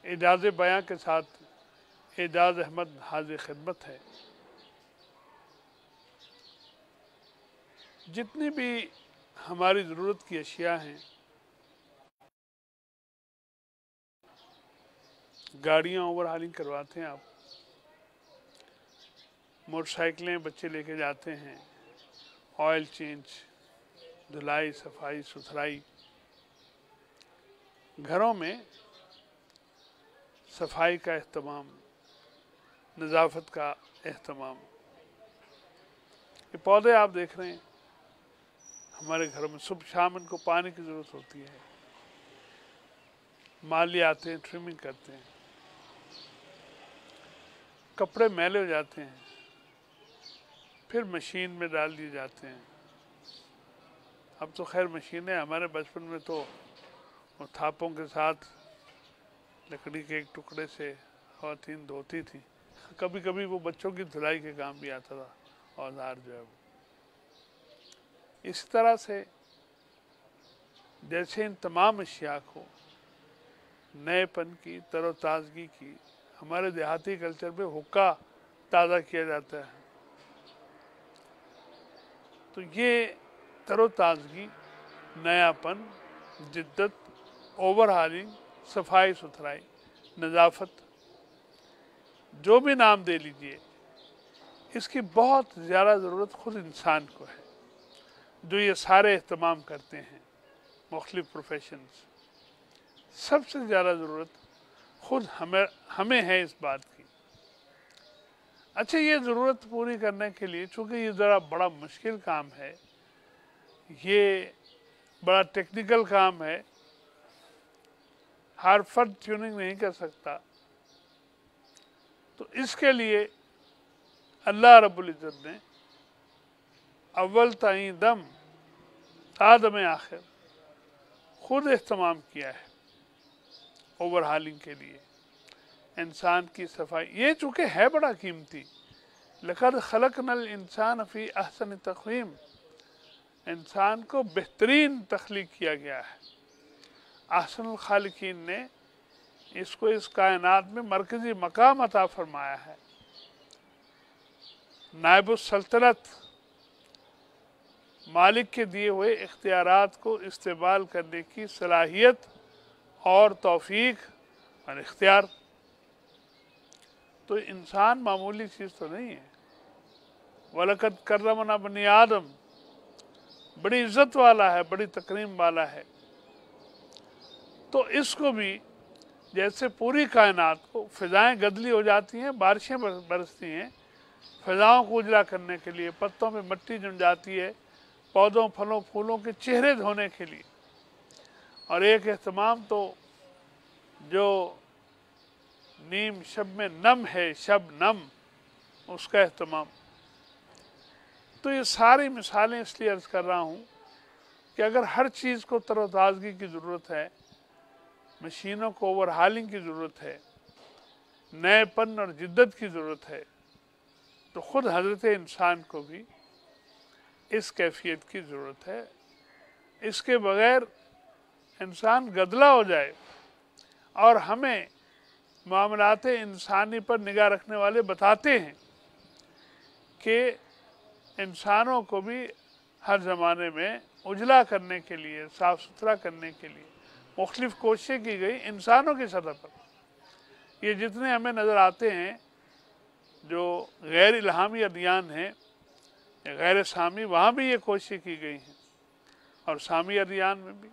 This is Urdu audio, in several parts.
اعجاز بیاں کے ساتھ اعجاز احمد حاضر خدمت ہے۔ جتنی بھی ہماری ضرورت کی اشیاء ہیں، گاڑیاں اوور ہالنگ کرواتے ہیں آپ، موٹر سائیکلیں بچے لے کے جاتے ہیں، آئل چینج، دھلائی، صفائی ستھرائی، گھروں میں صفائی کا اہتمام، نظافت کا اہتمام۔ یہ پودے آپ دیکھ رہے ہیں ہمارے گھروں میں، صبح شام ان کو پانی کی ضرورت ہوتی ہے، مالی آتے ہیں، ٹرمنگ کرتے ہیں، کپڑے میلے ہو جاتے ہیں، پھر مشین میں ڈال دیے جاتے ہیں۔ اب تو خیر مشینیں، ہمارے بچپن میں تو وہ تھاپوں کے ساتھ لکڑی کے ایک ٹکڑے سے خواتین دھوتی تھیں، کبھی کبھی وہ بچوں کی دھلائی کے کام بھی آتا تھا اوزار جو ہے وہ۔ اس طرح سے جیسے ان تمام اشیاء کو نئے پن کی، تر و تازگی کی، ہمارے دیہاتی کلچر میں حقہ تازہ کیا جاتا ہے، تو یہ تر و تازگی، نیا پن، جدت، اوور ہالنگ، صفائی ستھرائی، نظافت، جو بھی نام دے لیجئے، اس کی بہت زیادہ ضرورت خود انسان کو ہے، جو یہ سارے اہتمام کرتے ہیں، مختلف پروفیشنز۔ سب سے زیادہ ضرورت خود ہمیں ہے اس بات کی۔ اچھا، یہ ضرورت پوری کرنے کے لیے، چونکہ یہ ذرا بڑا مشکل کام ہے، یہ بڑا ٹیکنیکل کام ہے، ہر فرد ٹیوننگ نہیں کر سکتا، تو اس کے لیے اللہ رب العزت نے اول تائیں دم آدم آخر خود اہتمام کیا ہے اوور ہالنگ کے لیے، انسان کی صفائی۔ یہ چونکہ ہے بڑا قیمتی، لقد خلقنا الانسان فی احسن تقویم، انسان کو بہترین تخلیق کیا گیا ہے۔ احسن الخالقین نے اس کو اس کائنات میں مرکزی مقام عطا فرمایا ہے، نائب السلطنت، مالک کے دیے ہوئے اختیارات کو استعمال کرنے کی صلاحیت اور توفیق اور اختیار۔ تو انسان معمولی چیز تو نہیں ہے۔ وَلَقَدْ كَرَّمْنَا بَنِي آدم، بڑی عزت والا ہے، بڑی تکریم والا ہے۔ تو اس کو بھی جیسے پوری کائنات کو فضائیں گدلی ہو جاتی ہیں، بارشیں برستی ہیں فضاؤں کو اجلا کرنے کے لیے، پتوں میں مٹی جم جاتی ہے پودوں، پھلوں، پھولوں کے چہرے دھونے کے لیے، اور ایک اہتمام تو جو نیم شب میں نم ہے، شب نم، اس کا اہتمام۔ تو یہ ساری مثالیں اس لیے عرض کر رہا ہوں کہ اگر ہر چیز کو تر و تازگی کی ضرورت ہے، مشینوں کو اوور ہالنگ کی ضرورت ہے، نئے پن اور جدت کی ضرورت ہے، تو خود حضرت انسان کو بھی اس کیفیت کی ضرورت ہے۔ اس کے بغیر انسان گدلا ہو جائے، اور ہمیں معاملات انسانی پر نگاہ رکھنے والے بتاتے ہیں کہ انسانوں کو بھی ہر زمانے میں اجلا کرنے کے لیے، صاف ستھرا کرنے کے لیے مختلف کوششیں کی گئی انسانوں کی سطح پر۔ یہ جتنے ہمیں نظر آتے ہیں جو غیر الہامی ادیان ہیں، غیر سامی، وہاں بھی یہ کوششیں کی گئی ہیں، اور سامی ادیان میں بھی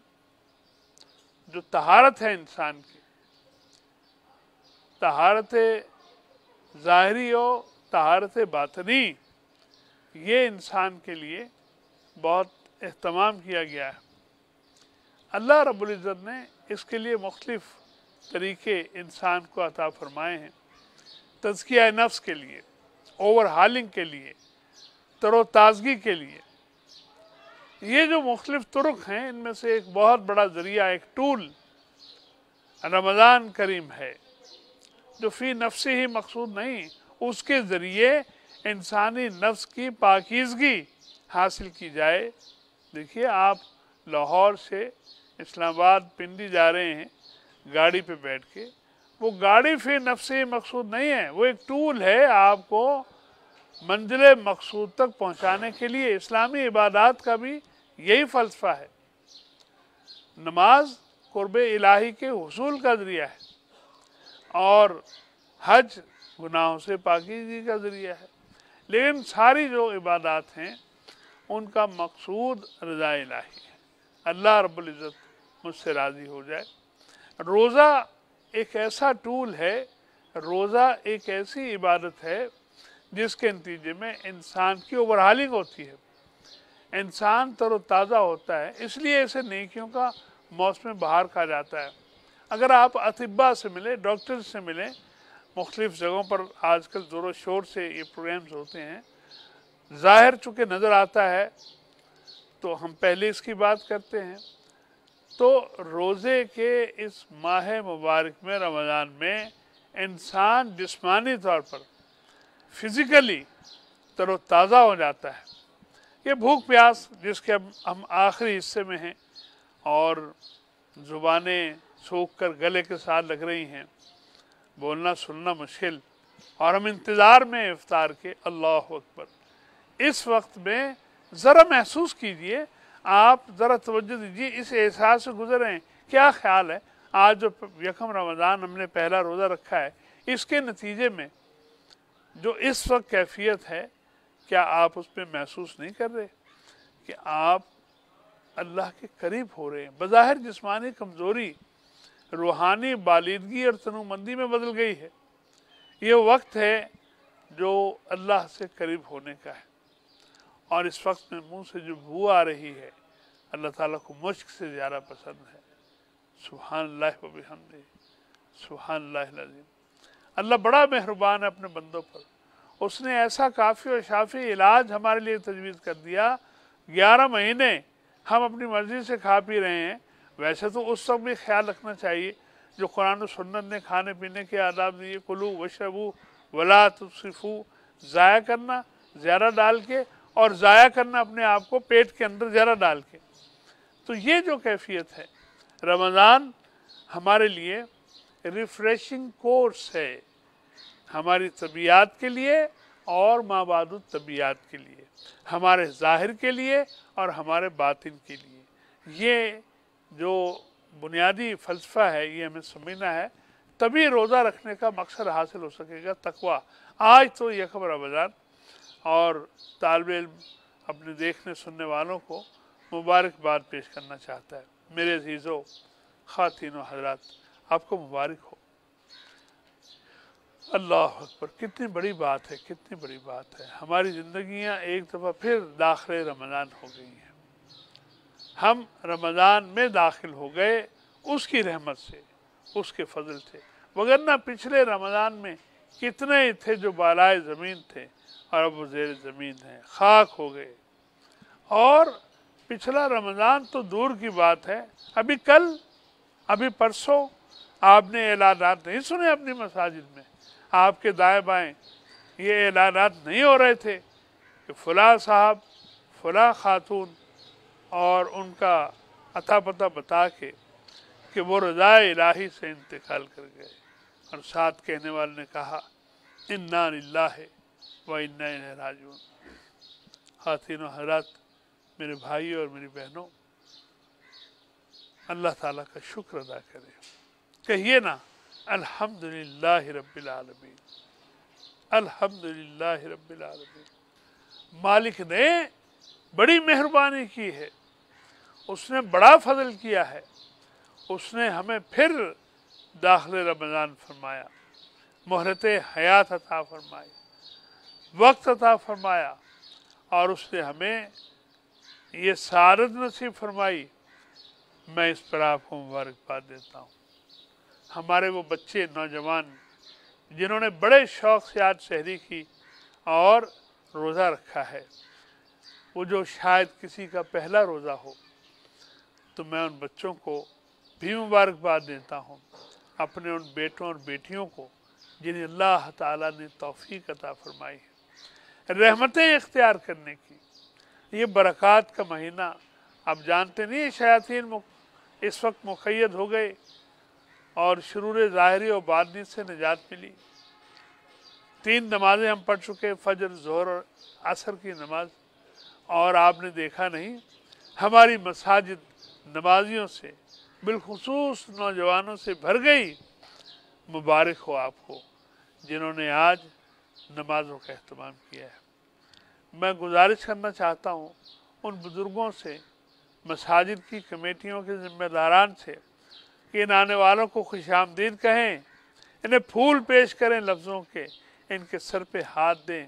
جو طہارت ہے انسان کی، طہارت ظاہری و طہارت باطنی، یہ انسان کے لیے بہت اہتمام کیا گیا ہے۔ اللہ رب العزت نے اس کے لیے مختلف طریقے انسان کو عطا فرمائے ہیں، تزکیہ نفس کے لیے، اوور ہالنگ کے لیے، تر و تازگی کے لیے۔ یہ جو مختلف طرق ہیں، ان میں سے ایک بہت بڑا ذریعہ، ایک ٹول رمضان کریم ہے، جو فی نفس ہی مقصود نہیں، اس کے ذریعے انسانی نفس کی پاکیزگی حاصل کی جائے۔ دیکھیے، آپ لاہور سے اسلام آباد پنڈی جا رہے ہیں گاڑی پہ بیٹھ کے، وہ گاڑی فی نفسی مقصود نہیں ہے، وہ ایک ٹول ہے آپ کو منزل مقصود تک پہنچانے کے لیے۔ اسلامی عبادات کا بھی یہی فلسفہ ہے۔ نماز قرب الہی کے حصول کا ذریعہ ہے، اور حج گناہوں سے پاکیزگی کا ذریعہ ہے، لیکن ساری جو عبادات ہیں ان کا مقصود رضا الہی ہے، اللہ رب العزت مجھ سے راضی ہو جائے۔ روزہ ایک ایسا ٹول ہے، روزہ ایک ایسی عبادت ہے جس کے نتیجے میں انسان کی اوورہالنگ ہوتی ہے، انسان تر و تازہ ہوتا ہے، اس لیے اسے نیکیوں کا موسم بہار کہا جاتا ہے۔ اگر آپ اطباء سے ملیں، ڈاکٹر سے ملیں، مختلف جگہوں پر آج کل زور و شور سے یہ پروگرامز ہوتے ہیں، ظاہر چونکہ نظر آتا ہے تو ہم پہلے اس کی بات کرتے ہیں۔ تو روزے کے اس ماہ مبارک میں، رمضان میں، انسان جسمانی طور پر فزیکلی تر و تازہ ہو جاتا ہے۔ یہ بھوک پیاس جس کے ہم آخری حصے میں ہیں اور زبانیں سوکھ کر گلے کے ساتھ لگ رہی ہیں، بولنا سننا مشکل، اور ہم انتظار میں افطار کے، اللہ اکبر۔ اس وقت میں ذرا محسوس کیجئے، آپ ذرا توجہ دیجئے، اس احساس سے گزریں، کیا خیال ہے آج جو یکم رمضان ہم نے پہلا روزہ رکھا ہے، اس کے نتیجے میں جو اس وقت کیفیت ہے، کیا آپ اس پہ محسوس نہیں کر رہے کہ آپ اللہ کے قریب ہو رہے ہیں؟ بظاہر جسمانی کمزوری روحانی بالیدگی اور تنومندی میں بدل گئی ہے۔ یہ وقت ہے جو اللہ سے قریب ہونے کا ہے، اور اس وقت میں منہ سے جو بو آ رہی ہے، اللہ تعالیٰ کو مشک سے زیادہ پسند ہے۔ سبحان اللہ و بحمدہ، سبحان اللہ العظیم۔ اللہ بڑا مہربان ہے اپنے بندوں پر، اس نے ایسا کافی اور شافی علاج ہمارے لیے تجویز کر دیا۔ 11 مہینے ہم اپنی مرضی سے کھا پی رہے ہیں، ویسے تو اس وقت بھی خیال رکھنا چاہیے جو قرآن و سنت نے کھانے پینے کے آداب دیے، کلو وشربو ولا تسرفو، ضائع کرنا زیادہ ڈال کے، اور ضائع کرنا اپنے آپ کو پیٹ کے اندر زیادہ ڈال کے۔ تو یہ جو کیفیت ہے، رمضان ہمارے لیے ریفریشنگ کورس ہے، ہماری طبیعت کے لیے اور ما بعد الطبیعت کے لیے، ہمارے ظاہر کے لیے اور ہمارے باطن کے لیے۔ یہ جو بنیادی فلسفہ ہے، یہ ہمیں سمجھنا ہے، تبھی روزہ رکھنے کا مقصد حاصل ہو سکے گا، تقویٰ۔ آج تو یکم رمضان، اور طالب علم اپنے دیکھنے سننے والوں کو مبارکباد پیش کرنا چاہتا ہے۔ میرے عزیزو، خواتین و حضرات، آپ کو مبارک ہو۔ اللہ اکبر، کتنی بڑی بات ہے، کتنی بڑی بات ہے۔ ہماری زندگیاں ایک دفعہ پھر داخل رمضان ہو گئی ہیں۔ ہم رمضان میں داخل ہو گئے اس کی رحمت سے، اس کے فضل سے، وگرنہ پچھلے رمضان میں کتنے ہی تھے جو بالائے زمین تھے اور اب وہ زیر زمین ہیں، خاک ہو گئے۔ اور پچھلا رمضان تو دور کی بات ہے، ابھی کل، ابھی پرسوں آپ نے اعلانات نہیں سنے اپنی مساجد میں؟ آپ کے دائیں بائیں یہ اعلانات نہیں ہو رہے تھے کہ فلاں صاحب، فلاں خاتون، اور ان کا عطا پتہ بتا کے کہ وہ رضا الہی سے انتقال کر گئے، اور ساتھ کہنے والے نے کہا انا للہ و انا الیہ راجعون۔ خواتین و حضرات، میرے بھائی اور میری بہنوں، اللہ تعالیٰ کا شکر ادا کریں، کہیے نا الحمدللہ رب العالمین، الحمدللہ رب العالمین۔ مالک نے بڑی مہربانی کی ہے، اس نے بڑا فضل کیا ہے، اس نے ہمیں پھر داخل رمضان فرمایا، مہلت حیات عطا فرمائی، وقت عطا فرمایا، اور اس نے ہمیں یہ سعادت نصیب فرمائی۔ میں اس پر آپ کو مبارکباد دیتا ہوں۔ ہمارے وہ بچے، نوجوان جنہوں نے بڑے شوق سے آج سحری کی اور روزہ رکھا ہے، وہ جو شاید کسی کا پہلا روزہ ہو، تو میں ان بچوں کو بھی مبارکباد دیتا ہوں، اپنے ان بیٹوں اور بیٹیوں کو جنہیں اللہ تعالیٰ نے توفیق عطا فرمائی ہے رحمتیں اختیار کرنے کی۔ یہ برکات کا مہینہ، آپ جانتے نہیں، شیاطین اس وقت مقید ہو گئے اور شرور ظاہری اور باطنی سے نجات ملی۔ 3 نمازیں ہم پڑھ چکے، فجر، ظہر اور عصر کی نماز، اور آپ نے دیکھا نہیں ہماری مساجد نمازیوں سے، بالخصوص نوجوانوں سے بھر گئی۔ مبارک ہو آپ کو جنہوں نے آج نمازوں کا اہتمام کیا ہے۔ میں گزارش کرنا چاہتا ہوں ان بزرگوں سے، مساجد کی کمیٹیوں کے ذمہ داران سے، کہ ان آنے والوں کو خوش آمدید کہیں، انہیں پھول پیش کریں لفظوں کے، ان کے سر پہ ہاتھ دیں،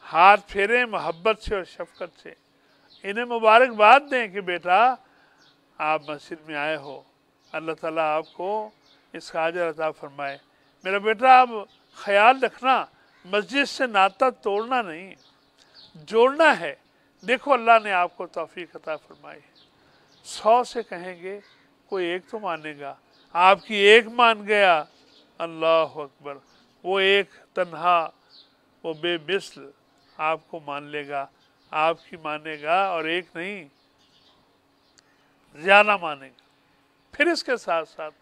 ہاتھ پھیریں محبت سے اور شفقت سے، انہیں مبارکباد دیں کہ بیٹا آپ مسجد میں آئے ہو، اللہ تعالیٰ آپ کو اس کا اجر عطا فرمائے۔ میرا بیٹا آپ خیال رکھنا، مسجد سے ناطہ توڑنا نہیں، جوڑنا ہے۔ دیکھو اللہ نے آپ کو توفیق عطا فرمائی ہے۔ 100 سے کہیں گے کوئی ایک تو مانے گا، آپ کی ایک مان گیا، اللہ اکبر، وہ ایک تنہا، وہ بے مثل آپ کو مان لے گا، آپ کی مانے گا، اور ایک نہیں زیادہ مانے گا۔ پھر اس کے ساتھ ساتھ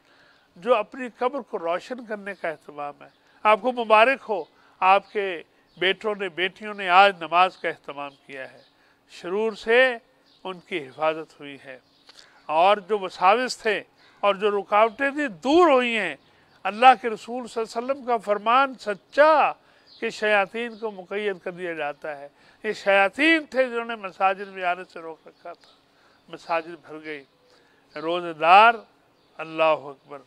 جو اپنی قبر کو روشن کرنے کا اہتمام ہے، آپ کو مبارک ہو، آپ کے بیٹوں نے بیٹیوں نے آج نماز کا اہتمام کیا ہے، شرور سے ان کی حفاظت ہوئی ہے، اور جو وساوس تھے اور جو رکاوٹیں تھیں دور ہوئی ہیں۔ اللہ کے رسول صلی اللہ علیہ وسلم کا فرمان سچا کہ شیاطین کو مقید کر دیا جاتا ہے۔ یہ شیاطین تھے جنہوں نے مساجد میں آنے سے روک رکھا تھا، مساجد بھر گئی۔ روزہ دار، اللہ اکبر،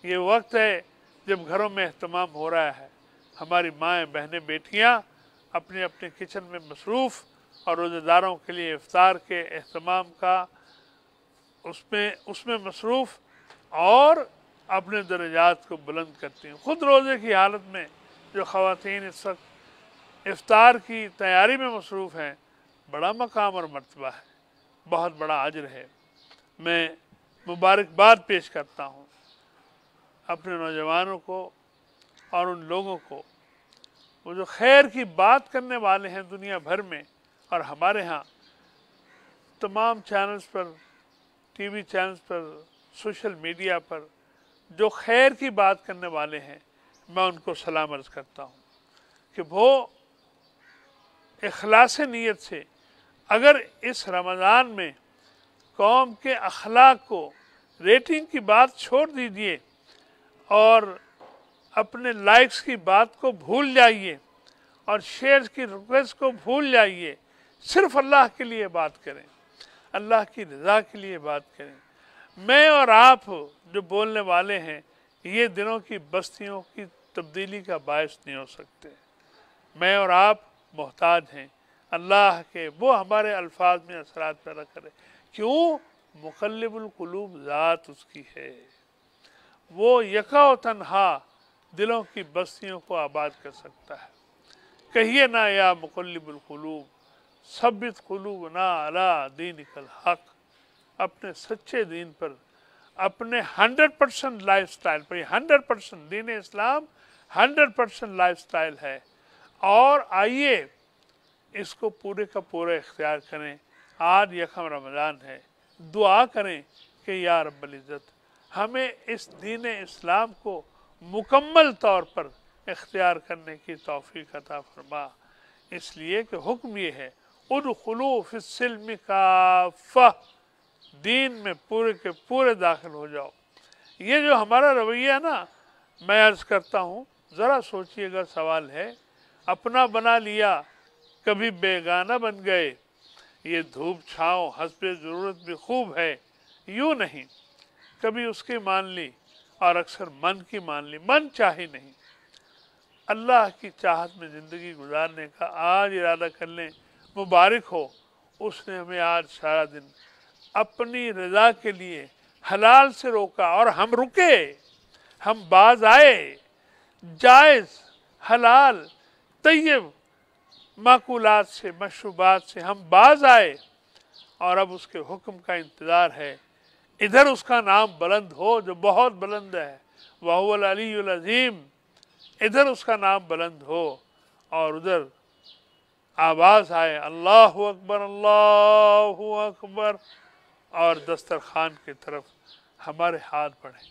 یہ وقت ہے جب گھروں میں اہتمام ہو رہا ہے، ہماری مائیں بہنیں بیٹیاں اپنے اپنے کچن میں مصروف، اور روزہ داروں کے لیے افطار کے اہتمام کا اس میں مصروف، اور اپنے درجات کو بلند کرتی ہیں۔ خود روزے کی حالت میں جو خواتین اس وقت افطار کی تیاری میں مصروف ہیں، بڑا مقام اور مرتبہ ہے، بہت بڑا اجر ہے۔ میں مبارکباد پیش کرتا ہوں اپنے نوجوانوں کو اور ان لوگوں کو، وہ جو خیر کی بات کرنے والے ہیں دنیا بھر میں، اور ہمارے ہاں تمام چینلز پر، ٹی وی چینلز پر، سوشل میڈیا پر جو خیر کی بات کرنے والے ہیں، میں ان کو سلام عرض کرتا ہوں کہ وہ اخلاص نیت سے اگر اس رمضان میں قوم کے اخلاق کو، ریٹنگ کی بات چھوڑ دیجئے اور اپنے لائکس کی بات کو بھول جائیے اور شیئرز کی ریکویسٹ کو بھول جائیے، صرف اللہ کے لیے بات کریں، اللہ کی رضا کے لیے بات کریں۔ میں اور آپ جو بولنے والے ہیں، یہ دنوں کی بستیوں کی تبدیلی کا باعث نہیں ہو سکتے۔ میں اور آپ محتاج ہیں اللہ کے، وہ ہمارے الفاظ میں اثرات پیدا کرے۔ کیوں؟ مقلب القلوب ذات اس کی ہے، وہ یکا و تنہا دلوں کی بستیوں کو آباد کر سکتا ہے۔ کہیے نا یا مقلب القلوب ثبت قلوبنا علی دینک الحق، اپنے سچے دین پر، اپنے 100% لائف سٹائل پر، یہ 100% دین اسلام 100% لائف سٹائل ہے، اور آئیے اس کو پورے کا پورا اختیار کریں۔ آج یکم رمضان ہے، دعا کریں کہ یا رب العزت ہمیں اس دین اسلام کو مکمل طور پر اختیار کرنے کی توفیق عطا فرما۔ اس لیے کہ حکم یہ ہے ادخلوا فی السلم کافہ، دین میں پورے کے پورے داخل ہو جاؤ۔ یہ جو ہمارا رویہ ہے نا، میں عرض کرتا ہوں، ذرا سوچئے گا، سوال ہے، اپنا بنا لیا، کبھی بیگانہ بن گئے، یہ دھوپ چھاؤں حسب ضرورت بھی خوب ہے، یوں نہیں، کبھی اس کی مان لی اور اکثر من کی مان لی، من چاہی نہیں۔ اللہ کی چاہت میں زندگی گزارنے کا آج ارادہ کر لیں، مبارک ہو، اس نے ہمیں آج سارا دن اپنی رضا کے لیے حلال سے روکا، اور ہم رکے، ہم باز آئے، جائز، حلال، طیب معقولات سے، مشروبات سے ہم باز آئے، اور اب اس کے حکم کا انتظار ہے۔ ادھر اس کا نام بلند ہو جو بہت بلند ہے، وَهُوَ الْعَلِيُّ الْعَظِيمُ، ادھر اس کا نام بلند ہو، اور ادھر آواز آئے اللہ اکبر اللہ اکبر، اور دسترخوان کی طرف ہمارے ہاتھ بڑھیں۔